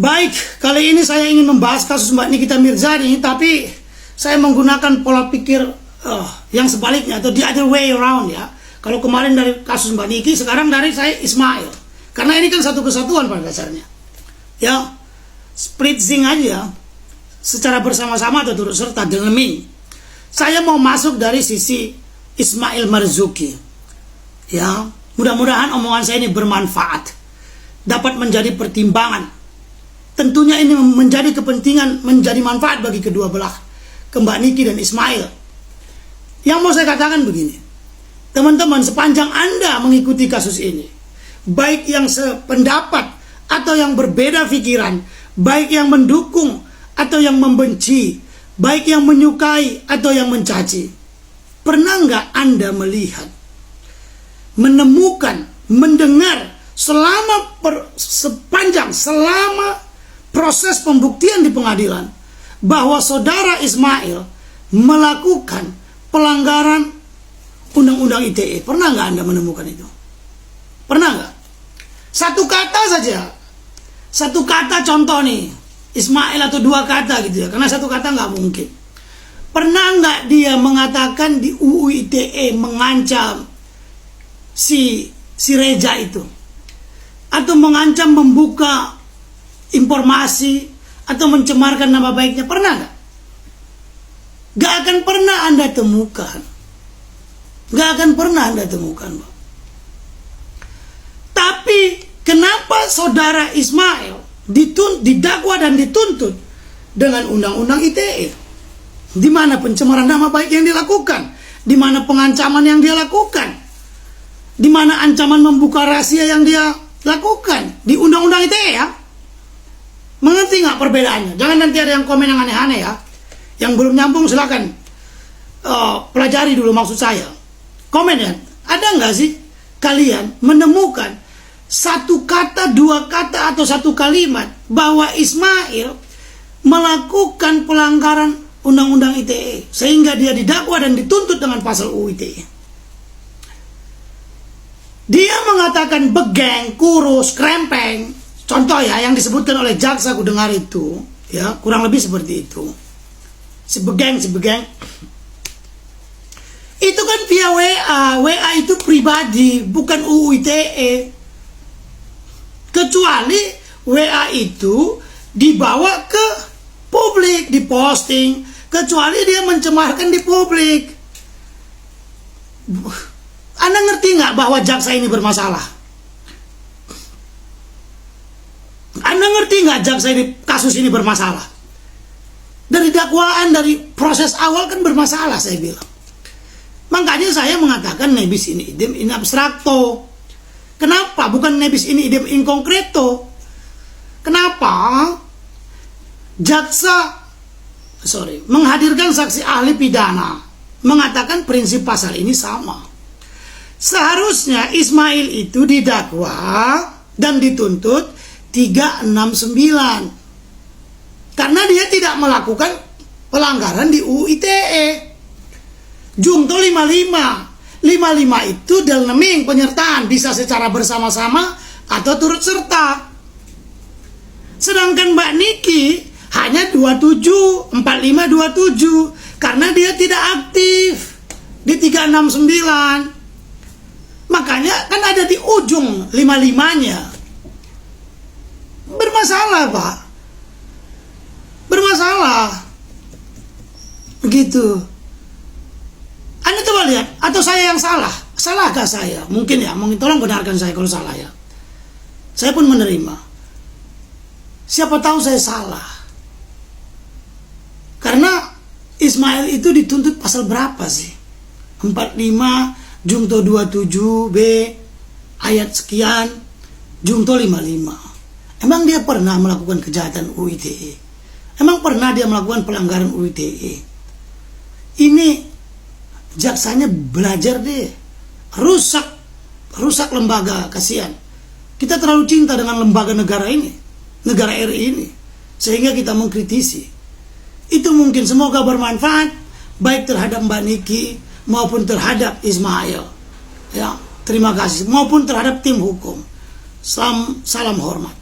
Baik, kali ini saya ingin membahas kasus Mbak Nikita Mirzani, tapi saya menggunakan pola pikir yang sebaliknya, atau the other way around ya. Kalau kemarin dari kasus Mbak Niki, sekarang dari saya Ismail. Karena ini kan satu kesatuan pada dasarnya. Ya, spritzing aja, secara bersama-sama atau turut serta dengan ming. Saya mau masuk dari sisi Ismail Marzuki. Ya, mudah-mudahan omongan saya ini bermanfaat, dapat menjadi pertimbangan. Tentunya ini menjadi kepentingan, menjadi manfaat bagi kedua belah, ke Mbak Niki dan Ismail. Yang mau saya katakan begini, teman-teman, sepanjang Anda mengikuti kasus ini, baik yang sependapat atau yang berbeda pikiran, baik yang mendukung atau yang membenci, baik yang menyukai atau yang mencaci, pernah nggak Anda melihat, menemukan, mendengar selama proses pembuktian di pengadilan bahwa saudara Ismail melakukan pelanggaran undang-undang ITE? Pernah nggak Anda menemukan itu? Pernah nggak? Satu kata saja, satu kata contoh nih, Ismail, atau dua kata gitu ya, karena satu kata nggak mungkin. Pernah nggak dia mengatakan di UU ITE mengancam si Reja itu, atau mengancam membuka informasi atau mencemarkan nama baiknya? Pernah nggak? Gak akan pernah Anda temukan. Gak akan pernah Anda temukan, Pak. Tapi kenapa saudara Ismail didakwa dan dituntut dengan undang-undang ITE? Di mana pencemaran nama baik yang dilakukan? Di mana pengancaman yang dia lakukan? Di mana ancaman membuka rahasia yang dia lakukan? Di undang-undang ITE ya. Mengerti nggak perbedaannya? Jangan nanti ada yang komen yang aneh-aneh ya. Yang belum nyambung silakan pelajari dulu maksud saya. Komen ya. Ada nggak sih kalian menemukan satu kata, dua kata, atau satu kalimat bahwa Ismail melakukan pelanggaran undang-undang ITE sehingga dia didakwa dan dituntut dengan pasal UU ITE? Dia mengatakan begeng, kurus, krempeng. Contoh ya, yang disebutkan oleh jaksa aku dengar itu, ya kurang lebih seperti itu. Sebegeng. Itu kan via WA itu pribadi, bukan UU ITE. Kecuali WA itu dibawa ke publik, diposting. Kecuali dia mencemarkan di publik. Anda ngerti nggak bahwa jaksa ini bermasalah? Anda ngerti nggak jaksa ini, kasus ini bermasalah? Dari dakwaan, dari proses awal kan bermasalah, saya bilang. Makanya saya mengatakan nebis in idem in abstracto. Kenapa? Bukan nebis in idem in concreto. Kenapa? Menghadirkan saksi ahli pidana mengatakan prinsip pasal ini sama. Seharusnya Ismail itu didakwa dan dituntut 369 karena dia tidak melakukan pelanggaran di UU ITE. Jungto 55 itu dalneming penyertaan, bisa secara bersama-sama atau turut serta. Sedangkan Mbak Niki hanya 4527 karena dia tidak aktif di 369. Makanya kan ada di ujung 55-nya. Bermasalah, Pak. Bermasalah. Begitu. Anda coba lihat, atau saya yang salah? Salahkah saya? Mungkin ya, mungkin tolong benarkan saya kalau salah ya. Saya pun menerima. Siapa tahu saya salah. Karena Ismail itu dituntut pasal berapa sih? 45, Jungto 27B, ayat sekian, Jungto 55. Emang dia pernah melakukan kejahatan UU ITE? Emang pernah dia melakukan pelanggaran UU ITE? Ini jaksanya belajar deh. Rusak lembaga, kasihan. Kita terlalu cinta dengan lembaga negara ini, negara RI ini, sehingga kita mengkritisi. Itu mungkin, semoga bermanfaat baik terhadap Mbak Niki maupun terhadap Ismail. Ya, terima kasih, maupun terhadap tim hukum. Salam hormat.